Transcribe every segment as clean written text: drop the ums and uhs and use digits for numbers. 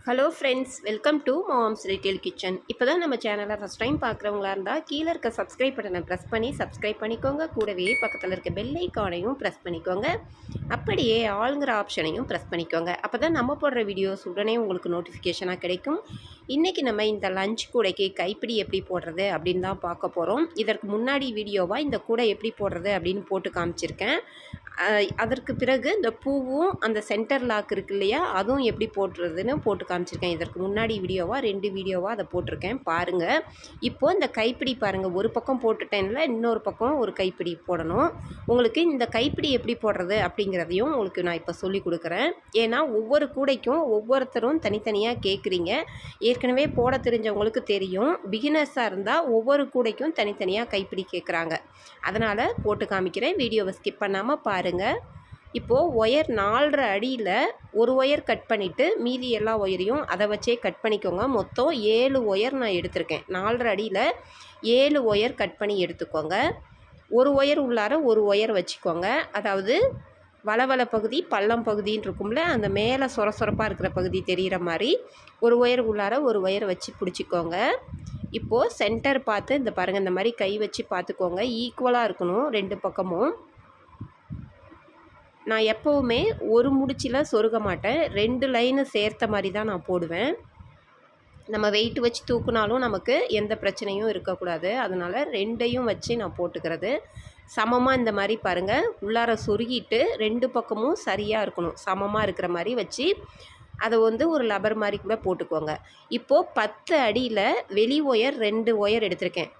Hello friends, welcome to moms little kitchen. இப்போ தான் நம்ம சேனலை ஃபஸ்ட் டைம் பார்க்குறவங்களா இருந்தால் கீழே இருக்க சப்ஸ்கிரைப் பட்டனை ப்ரெஸ் பண்ணி சப்ஸ்கிரைப் பண்ணிக்கோங்க. கூடவே பக்கத்தில் இருக்க பெல் ஐக்கானையும் ப்ரெஸ் பண்ணிக்கோங்க. அப்படியே ஆளுங்கிற ஆப்ஷனையும் ப்ரெஸ் பண்ணிக்கோங்க. அப்போ தான் நம்ம போடுற வீடியோஸ் உடனே உங்களுக்கு நோட்டிஃபிகேஷனாக கிடைக்கும். இன்றைக்கி நம்ம இந்த லஞ்ச் கூடைக்கு கைப்பிடி எப்படி போடுறது அப்படின்னு தான் பார்க்க போகிறோம். இதற்கு முன்னாடி வீடியோவாக இந்த கூடை எப்படி போடுறது அப்படின்னு போட்டு காமிச்சிருக்கேன். அதற்கு பிறகு இந்த பூவும் அந்த சென்டர் லாக் இருக்கு இல்லையா, அதுவும் எப்படி போட்டுறதுன்னு போட்டு காமிச்சிருக்கேன். இதற்கு முன்னாடி வீடியோவாக 2 வீடியோவாக அதை போட்டிருக்கேன், பாருங்கள். இப்போது இந்த கைப்பிடி பாருங்கள், ஒரு பக்கம் போட்டுட்டேன்ல, இன்னொரு பக்கம் ஒரு கைப்பிடி போடணும். உங்களுக்கு இந்த கைப்பிடி எப்படி போடுறது அப்படிங்கிறதையும் உங்களுக்கு நான் இப்போ சொல்லி கொடுக்குறேன். ஏன்னா ஒவ்வொரு கூடைக்கும் ஒவ்வொருத்தரும் தனித்தனியாக கேட்குறீங்க. ஏற்கனவே போட தெரிஞ்சவங்களுக்கு தெரியும். பிகினர்ஸாக இருந்தால் ஒவ்வொரு கூடைக்கும் தனித்தனியாக கைப்பிடி கேட்குறாங்க. அதனால் போட்டு காமிக்கிறேன், வீடியோவை ஸ்கிப் பண்ணாமல் பாருங்கள். இப்போது ஒயர் 4.5 அடியில் ஒரு ஒயர் கட் பண்ணிவிட்டு மீதி எல்லா ஒயரையும் அதை வச்சே கட் பண்ணிக்கோங்க. மொத்தம் 7 ஒயர் நான் எடுத்திருக்கேன். 4.5 அடியில் 7 ஒயர் கட் பண்ணி எடுத்துக்கோங்க. ஒரு ஒயர் உள்ளார ஒரு ஒயர் வச்சுக்கோங்க. அதாவது வளவள பகுதி பள்ளம் பகுதின்னு இருக்கும்ல, அந்த மேலே சொரப்பாக இருக்கிற பகுதி தெரிகிற மாதிரி ஒரு ஒயர் உள்ளார ஒரு ஒயர் வச்சு பிடிச்சிக்கோங்க. இப்போது சென்டர் பார்த்து இந்த பாருங்கள், இந்த மாதிரி கை வச்சு பார்த்துக்கோங்க. ஈக்குவலாக இருக்கணும் 2 பக்கமும். நான் எப்போவுமே ஒரு முடிச்சில் சொருக மாட்டேன், 2 லைனு சேர்த்த மாதிரி தான் நான் போடுவேன். நம்ம வெயிட் வச்சு தூக்குனாலும் நமக்கு எந்த பிரச்சனையும் இருக்கக்கூடாது. அதனால் 2ஐயும் வச்சு நான் போட்டுக்கிறது. சமமாக இந்த மாதிரி பாருங்கள், உள்ளார சொருகிட்டு 2 பக்கமும் சரியாக இருக்கணும், சமமாக இருக்கிற மாதிரி வச்சு அதை ஒரு லப்பர் மாதிரி கூட போட்டுக்கோங்க. இப்போது 10 அடியில் வெளி ஒயர் 2 ஒயர் எடுத்திருக்கேன்.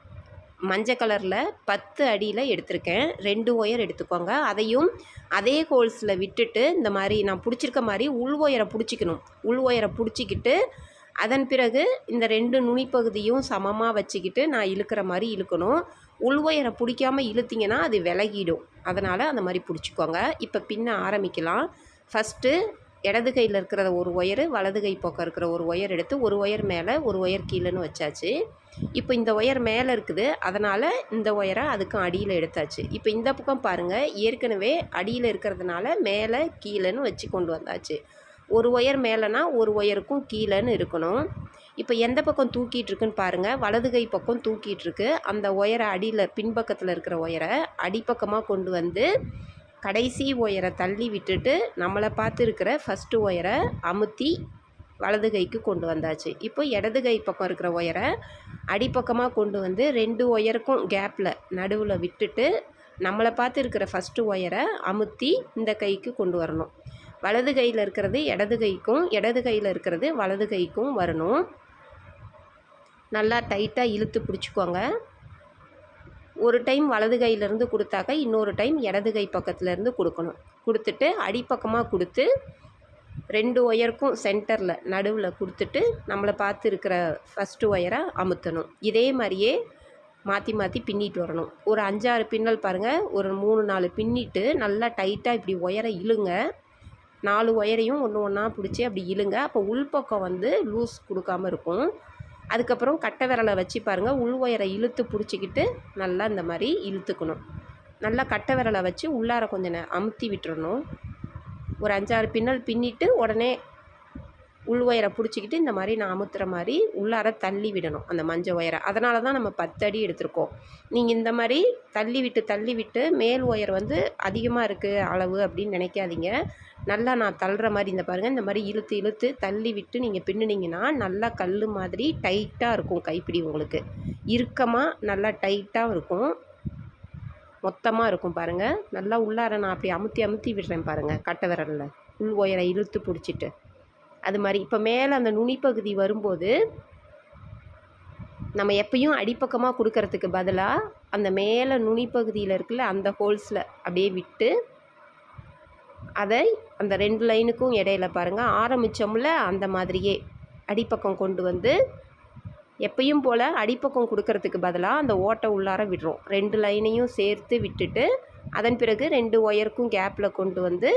மஞ்சள் கலரில் 10 அடியில் எடுத்திருக்கேன். 2 ஒயர் எடுத்துக்கோங்க. அதையும் அதே ஹோல்ஸில் விட்டுட்டு இந்த மாதிரி நான் பிடிச்சிருக்க மாதிரி உள் ஒயரை பிடிச்சிக்கணும். உள் ஒயரை பிடிச்சிக்கிட்டு அதன் பிறகு இந்த 2 நுனிப்பகுதியும் சமமாக வச்சுக்கிட்டு நான் இழுக்கிற மாதிரி இழுக்கணும். உள் ஒயரை பிடிக்காமல் இழுத்திங்கன்னா அது விலகிடும். அதனால் அந்த மாதிரி பிடிச்சிக்கோங்க. இப்போ பின்ன ஆரம்பிக்கலாம். ஃபஸ்ட்டு இடது கையில் இருக்கிற ஒரு ஒயரு, வலது கை பக்கம் இருக்கிற ஒரு ஒயர் எடுத்து ஒரு ஒயர் மேலே ஒரு ஒயர் கீழேன்னு வச்சாச்சு. இப்போ இந்த ஒயர் மேலே இருக்குது, அதனால் இந்த ஒயரை அதுக்கும் அடியில் எடுத்தாச்சு. இப்போ இந்த பக்கம் பாருங்கள், ஏற்கனவே அடியில் இருக்கிறதுனால மேலே கீழேன்னு வச்சு கொண்டு வந்தாச்சு. ஒரு ஒயர் மேலேனா ஒரு ஒயருக்கும் கீழேன்னு இருக்கணும். இப்போ எந்த பக்கம் தூக்கிட்டு இருக்குன்னு பாருங்கள், வலது கை பக்கம் தூக்கிட்டுருக்கு. அந்த ஒயரை அடியில் பின்பக்கத்தில் இருக்கிற ஒயரை அடிப்பக்கமாக கொண்டு வந்து கடைசி ஒயரை தள்ளி விட்டுட்டு நம்மளை பார்த்து இருக்கிற ஃபஸ்ட்டு ஒயரை அமுத்தி வலது கைக்கு கொண்டு வந்தாச்சு. இப்போ இடது கை பக்கம் இருக்கிற ஒயரை அடிப்பக்கமாக கொண்டு வந்து 2 ஒயருக்கும் கேப்பில் நடுவில் விட்டுட்டு நம்மளை பார்த்து இருக்கிற ஃபஸ்ட்டு ஒயரை அமுத்தி இந்த கைக்கு கொண்டு வரணும். வலது கையில் இருக்கிறது இடது கைக்கும், இடது கையில் இருக்கிறது வலது கைக்கும் வரணும். நல்லா டைட்டாக இழுத்து பிடிச்சிக்கோங்க. ஒரு டைம் வலது கையிலேருந்து கொடுத்தாக்க இன்னொரு டைம் இடது கை பக்கத்துலேருந்து கொடுக்கணும். கொடுத்துட்டு அடிப்பக்கமாக கொடுத்து 2 ஒயருக்கும் சென்டரில் நடுவில் கொடுத்துட்டு நம்மளை பார்த்து இருக்கிற ஃபஸ்ட்டு ஒயரை அமுத்தணும். இதே மாதிரியே மாற்றி மாற்றி பின்னிட்டு வரணும். ஒரு 5-6 பின்னல் பாருங்கள், ஒரு 3-4 பின்னிட்டு நல்லா டைட்டாக இப்படி ஒயரை இழுங்க. 4 ஒயரையும் ஒன்று ஒன்றா பிடிச்சி அப்படி இழுங்க. அப்போ உள்பக்கம் லூஸ் கொடுக்காமல் இருக்கும். அதுக்கப்புறம் கட்டை விரலை வச்சு பாருங்கள், உள் ஒயரை இழுத்து பிடிச்சிக்கிட்டு நல்லா இந்த மாதிரி இழுத்துக்கணும். நல்லா கட்டை விரலை வச்சு உள்ளார கொஞ்சம் அமுத்தி விட்டுறணும். ஒரு 5-6 பின்னல் பின்னிட்டு உடனே உள் ஒயரை பிடிச்சிக்கிட்டு இந்த மாதிரி நான் அமுத்துற மாதிரி உள்ளார தள்ளி விடணும் அந்த மஞ்சள் ஒயரை. அதனால தான் நம்ம 10 அடி எடுத்திருக்கோம். நீங்கள் இந்த மாதிரி தள்ளி விட்டு மேல் ஒயர் அதிகமாக இருக்குது அளவு அப்படின்னு நினைக்காதீங்க. நல்லா நான் தள்ளுற மாதிரி இந்த பாருங்கள், இந்த மாதிரி இழுத்து தள்ளி விட்டு நீங்கள் பின்னுனீங்கன்னா நல்லா கல் மாதிரி டைட்டாக இருக்கும் கைப்பிடி. உங்களுக்கு இறுக்கமாக நல்லா டைட்டாக இருக்கும், மொத்தமாக இருக்கும் பாருங்கள். நல்லா உள்ளார நான் அப்படி அமுத்தி விடுறேன் பாருங்கள், கட்டை விரலில் உள் ஒயரை இழுத்து பிடிச்சிட்டு. அது மாதிரி இப்போ மேலே அந்த நுனிப்பகுதி வரும்போது நம்ம எப்பயும் அடிப்பக்கமாக கொடுக்கறதுக்கு பதிலாக அந்த மேலே நுனிப்பகுதியில் இருக்குல்ல, அந்த ஹோல்ஸில் அப்படியே விட்டு அதை அந்த 2 லைனுக்கும் இடையில பாருங்கள் ஆரம்பித்தோம்ல, அந்த மாதிரியே அடிப்பக்கம் கொண்டு வந்து எப்பயும் போல் அடிப்பக்கம் கொடுக்கறதுக்கு பதிலாக அந்த ஓட்டை உள்ளார விடுறோம். 2 லைனையும் சேர்த்து விட்டுட்டு அதன் பிறகு 2 ஒயருக்கும் கேப்பில் கொண்டு வந்து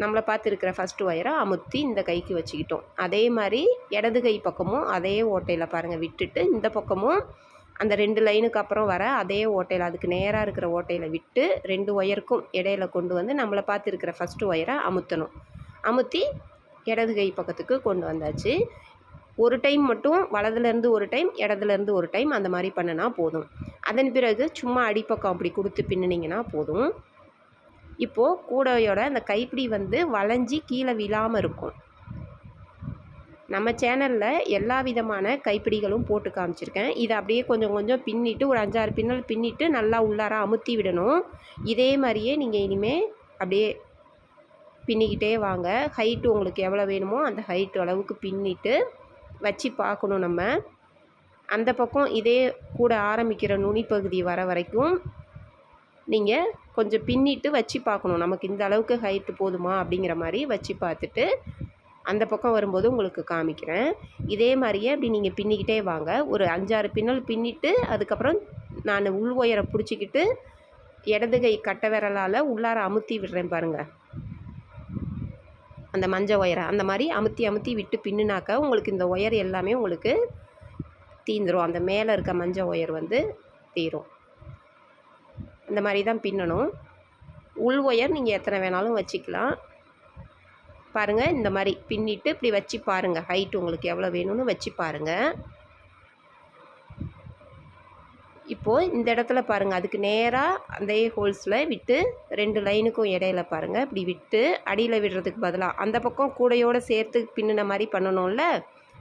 நம்மளை பார்த்து இருக்கிற ஃபஸ்ட்டு ஒயரை அமுத்தி இந்த கைக்கு வச்சுக்கிட்டோம். அதே மாதிரி இடது கை பக்கமும் அதே ஓட்டையில் பாருங்கள் விட்டுட்டு இந்த பக்கமும் அந்த 2 லைனுக்கு அப்புறம் வர அதே ஓட்டையில் அதுக்கு நேராக இருக்கிற ஓட்டையில் விட்டு 2 ஒயருக்கும் இடையில கொண்டு வந்து நம்மளை பார்த்து இருக்கிற ஃபஸ்ட்டு ஒயரை அமுத்தணும். அமுத்தி இடது கை பக்கத்துக்கு கொண்டு வந்தாச்சு. ஒரு டைம் மட்டும் வலதுலேருந்து ஒரு டைம், இடதுலேருந்து ஒரு டைம் அந்த மாதிரி பண்ணினா போதும். அதன் பிறகு சும்மா அடிப்பக்கம் அப்படி கொடுத்து பின்னினீங்கன்னா போதும். இப்போது கூடையோட அந்த கைப்பிடி வந்து வளைஞ்சி கீழே விழாமல் இருக்கும். நம்ம சேனலில் எல்லா விதமான கைப்பிடிகளும் போட்டு காமிச்சிருக்கேன். இதை அப்படியே கொஞ்சம் கொஞ்சம் பின்னிட்டு ஒரு 5-6 பின்னல் பின்னிட்டு நல்லா உள்ளார அமுத்தி விடணும். இதே மாதிரியே நீங்கள் இனிமேல் அப்படியே பின்னிக்கிட்டே வாங்க. ஹைட்டு உங்களுக்கு எவ்வளோ வேணுமோ அந்த ஹைட்டு அளவுக்கு பின்னிட்டு வச்சு பார்க்கணும். நம்ம அந்த பக்கம் இதே கூட ஆரம்பிக்கிற நுனி பகுதி வர வரைக்கும் நீங்கள் கொஞ்சம் பின்னிட்டு வச்சு பார்க்கணும். நமக்கு இந்த அளவுக்கு ஹைட்டு போதுமா அப்படிங்கிற மாதிரி வச்சு பார்த்துட்டு அந்த பக்கம் வரும்போது உங்களுக்கு காமிக்கிறேன். இதே மாதிரியே அப்படி நீங்கள் பின்னிக்கிட்டே வாங்க. ஒரு 5-6 பின்னல் பின்னிட்டு அதுக்கப்புறம் நான் உள் ஒயரை பிடிச்சிக்கிட்டு இடது கை கட்டை விரலால் உள்ளார அமுத்தி விடுறேன் பாருங்கள். அந்த மஞ்சள் ஒயரை அந்த மாதிரி அமுத்தி அமுத்தி விட்டு பின்னுனாக்கா உங்களுக்கு இந்த ஒயர் எல்லாமே உங்களுக்கு தீந்துடும். அந்த மேலே இருக்க மஞ்சள் ஒயர் வந்து தீரும். இந்த மாதிரி தான் பின்னணும். உள் ஒயர் நீங்கள் எத்தனை வேணாலும் வச்சுக்கலாம். பாருங்கள், இந்த மாதிரி பின்னிட்டு இப்படி வச்சு பாருங்கள். ஹைட் உங்களுக்கு எவ்வளோ வேணும்னு வச்சு பாருங்கள். இப்போது இந்த இடத்துல பாருங்கள், அதுக்கு நேராக அந்த ஹோல்ஸில் விட்டு 2 லைனுக்கும் இடையில பாருங்கள் இப்படி விட்டு அடியில் விடுறதுக்கு பதிலாக அந்த பக்கம் கூடையோடு சேர்த்து பின்னின மாதிரி பண்ணணும்ல,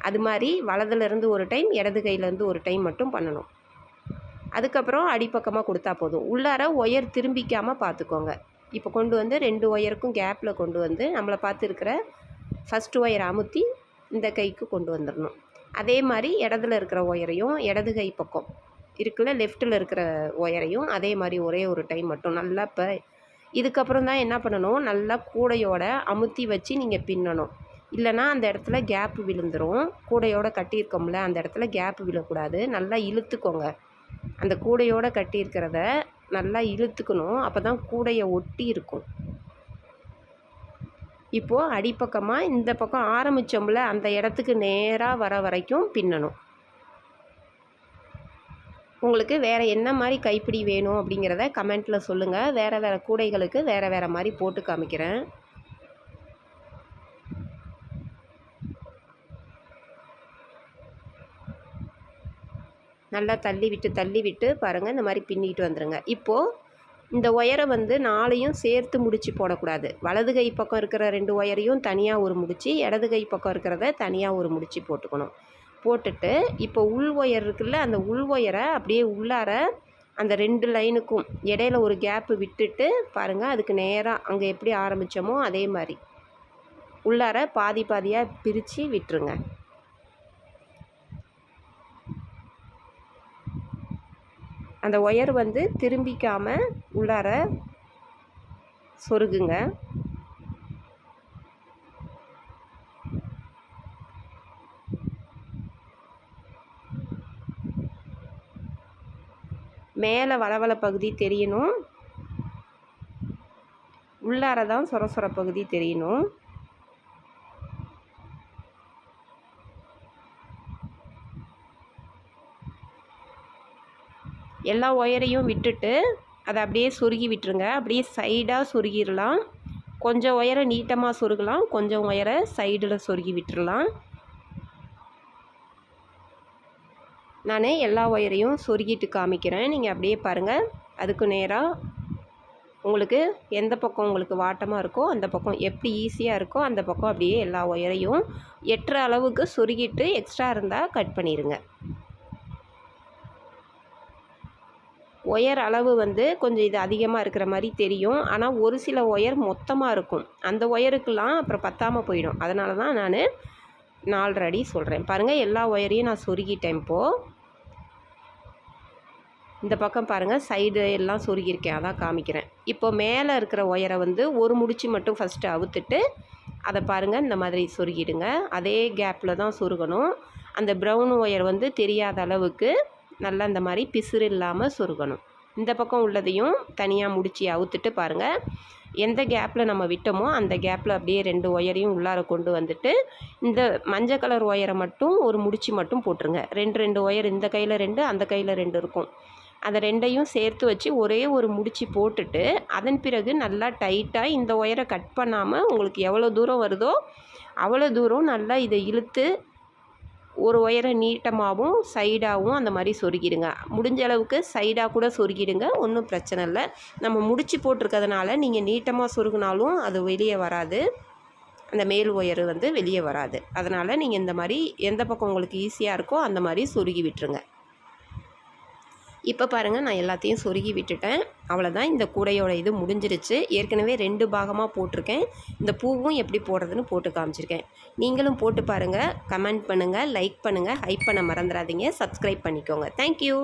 அது மாதிரி வலதுலேருந்து ஒரு டைம், இடது கையிலேருந்து ஒரு டைம் மட்டும் பண்ணணும். அதுக்கப்புறம் அடிப்பக்கமாக கொடுத்தா போதும். உள்ளார ஒயர் திரும்பிக்காமல் பார்த்துக்கோங்க. இப்போ கொண்டு வந்து 2 ஒயருக்கும் கேப்பில் கொண்டு வந்து நம்மளை பார்த்துருக்கிற ஃபஸ்ட்டு ஒயரை அமுத்தி இந்த கைக்கு கொண்டு வந்துடணும். அதே மாதிரி இடத்துல இருக்கிற ஒயரையும் இடது கை பக்கம் இருக்குல்ல லெஃப்ட்டில் இருக்கிற ஒயரையும் அதே மாதிரி ஒரே ஒரு டைம் மட்டும் நல்லா இப்போ இதுக்கப்புறம் தான் என்ன பண்ணணும், நல்லா கூடையோட அமுத்தி வச்சு நீங்கள் பின்னணும். இல்லைனா அந்த இடத்துல கேப்பு விழுந்துடும். கூடையோடு கட்டியிருக்கோம்ல அந்த இடத்துல கேப்பு விழக்கூடாது. நல்லா இழுத்துக்கோங்க. அந்த கூடையோடு கட்டியிருக்கிறத நல்லா இழுத்துக்கணும். அப்போ தான் கூடையை ஒட்டி இருக்கும். இப்போது அடிப்பக்கமாக இந்த பக்கம் ஆரம்பித்தோம்ல அந்த இடத்துக்கு நேராக வர வரைக்கும் பின்னணும். உங்களுக்கு வேறு என்ன மாதிரி கைப்பிடி வேணும் அப்படிங்கிறத கமெண்ட்டில் சொல்லுங்கள். வேறு கூடைகளுக்கு வேறு மாதிரி போட்டு காமிக்கிறேன். நல்லா தள்ளி விட்டு பாருங்கள், இந்த மாதிரி பின்னிட்டு வந்துடுங்க. இப்போது இந்த ஒயரை வந்து 4ஐயும் சேர்த்து முடிச்சு போடக்கூடாது. வலது கை பக்கம் இருக்கிற 2 ஒயரையும் தனியாக ஒரு முடிச்சு, இடது கை பக்கம் இருக்கிறத தனியாக ஒரு முடிச்சு போட்டுக்கணும். போட்டுட்டு இப்போ உள் ஒயர் இருக்குல்ல, அந்த உள் ஒயரை அப்படியே உள்ளார அந்த 2 லைனுக்கும் இடையில ஒரு கேப்பு விட்டுட்டு பாருங்கள், அதுக்கு நேராக அங்கே எப்படி ஆரம்பித்தோமோ அதே மாதிரி உள்ளார பாதி பாதியாக பிரித்து விட்டுருங்க. அந்த ஒயர் வந்து திரும்பிக்காமல் உள்ளார சொருகுங்க. மேலே வளவள பகுதி தெரியணும், உள்ளார தான் சொர பகுதி தெரியணும். எல்லா ஒயரையும் விட்டுட்டு அதை அப்படியே சொருகி விட்டுருங்க. அப்படியே சைடாக சொருகிடலாம். கொஞ்சம் ஒயரை நீட்டமாக சொருகலாம், கொஞ்சம் ஒயரை சைடில் சொருகி விட்டுடலாம். நான் எல்லா ஒயரையும் சொருகிட்டு காமிக்கிறேன். நீங்கள் அப்படியே பாருங்கள். அதுக்கு நேராக உங்களுக்கு எந்த பக்கம் உங்களுக்கு வாட்டமாக இருக்கோ அந்த பக்கம், எப்படி ஈஸியாக இருக்கோ அந்த பக்கம் அப்படியே எல்லா ஒயரையும் எட்டுற அளவுக்கு சொருகிட்டு எக்ஸ்ட்ரா இருந்தால் கட் பண்ணிடுங்க. ஒயர் அளவு வந்து கொஞ்சம் இது அதிகமாக இருக்கிற மாதிரி தெரியும். ஆனால் ஒரு சில ஒயர் மொத்தமாக இருக்கும். அந்த ஒயருக்கெல்லாம் அப்புறம் பத்தாமல் போயிடும். அதனால தான் நான் 4.5 அடி சொல்கிறேன். பாருங்கள், எல்லா ஒயரையும் நான் சொருகிட்டேன். இப்போது இந்த பக்கம் பாருங்கள், சைடு எல்லாம் சொருகியிருக்கேன், அதான் காமிக்கிறேன். இப்போ மேலே இருக்கிற ஒயரை வந்து ஒரு முடிச்சு மட்டும் ஃபஸ்ட்டு அவுத்துட்டு அதை பாருங்கள் இந்த மாதிரி சொருகிடுங்க. அதே கேப்பில் தான் சொருகணும். அந்த ப்ரௌன் ஒயர் வந்து தெரியாத அளவுக்கு நல்லா இந்த மாதிரி பிசுறு இல்லாமல் சொருகணும். இந்த பக்கம் உள்ளதையும் தனியாக முடிச்சு அவுத்துட்டு பாருங்கள், எந்த கேப்பில் நம்ம விட்டோமோ அந்த கேப்பில் அப்படியே 2 ஒயரையும் உள்ளார கொண்டு வந்துட்டு இந்த மஞ்சள் கலர் ஒயரை மட்டும் ஒரு முடிச்சு மட்டும் போட்டுருங்க. 2 ஒயர் இந்த கையில் 2 அந்த கையில் 2 இருக்கும். அந்த 2ஐயும் சேர்த்து வச்சு ஒரே ஒரு முடிச்சு போட்டுட்டு அதன் பிறகு நல்லா டைட்டாக இந்த ஒயரை கட் பண்ணாமல் உங்களுக்கு எவ்வளோ தூரம் வருதோ அவ்வளோ தூரம் நல்லா இதை இழுத்து ஒரு ஒயரை நீட்டமாகவும் சைடாகவும் அந்த மாதிரி சொருகிடுங்க. முடிஞ்ச அளவுக்கு சைடாக கூட சொருகிடுங்க, ஒன்றும் பிரச்சனை இல்லை. நம்ம முடிச்சு போட்டிருக்கிறதுனால நீங்கள் நீட்டமாக சொருகினாலும் அது வெளியே வராது, அந்த மேல் ஒயரு வந்து வெளியே வராது. அதனால் நீங்கள் இந்த மாதிரி எந்த பக்கம் உங்களுக்கு ஈஸியாக இருக்கோ அந்த மாதிரி சொருகி விட்டுருங்க. இப்போ பாருங்கள், நான் எல்லாத்தையும் சொருகி விட்டுட்டேன். அவ்வளோதான், இந்த கூடையோட இது முடிஞ்சிருச்சு. ஏற்கனவே 2 பாகமாக போட்டிருக்கேன். இந்த பூவும் எப்படி போடுறதுன்னு போட்டு காமிச்சிருக்கேன். நீங்களும் போட்டு பாருங்கள், கமெண்ட் பண்ணுங்கள், லைக் பண்ணுங்கள், ஹைப் பண்ண மறந்துடாதீங்க, சப்ஸ்கிரைப் பண்ணிக்கோங்க. தேங்க்யூ.